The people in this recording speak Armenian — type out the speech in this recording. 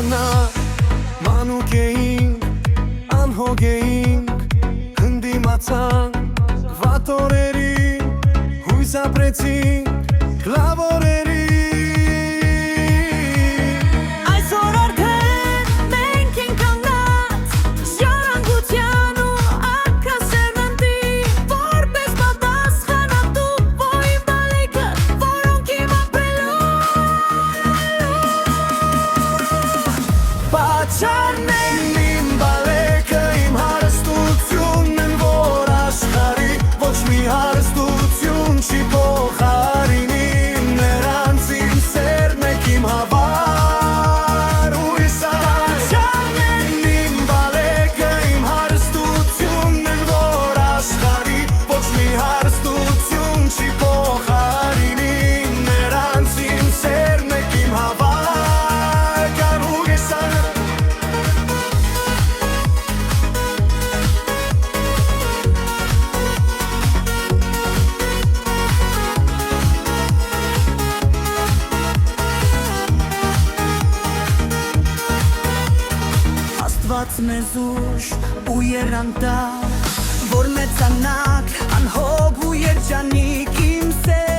Մանա մանուկ էինք, անհոգ էինք, հնդիմացանք վատ օրերին, հույս ապրեցինք լավ օրերին։ Այսօր արդեն մենք ենք կանգնած ժառանգության ու ակասերնանտի, որպես պատասխանատու ոյին բալիկը, որոնք իմ ապրելու Պատճառն են իմ բալեկը, իմ հարստությունն են, որ աշխարհի ոչ մի հարստություն չի փոխարինի նրանց իմ սերն եք իմ հավար ու Պատճառն են իմ բալեկը, իմ հարստությունն են, որ աշխարհի ոչ մի հարստություն չի փոխարինի նրանց իմ սերն եք իմ հավար Կարուկ ես Աստված մեզ ուշ ու եռանդակ, որ մեծանաք անհոգ ու երջանիկ իմ սեր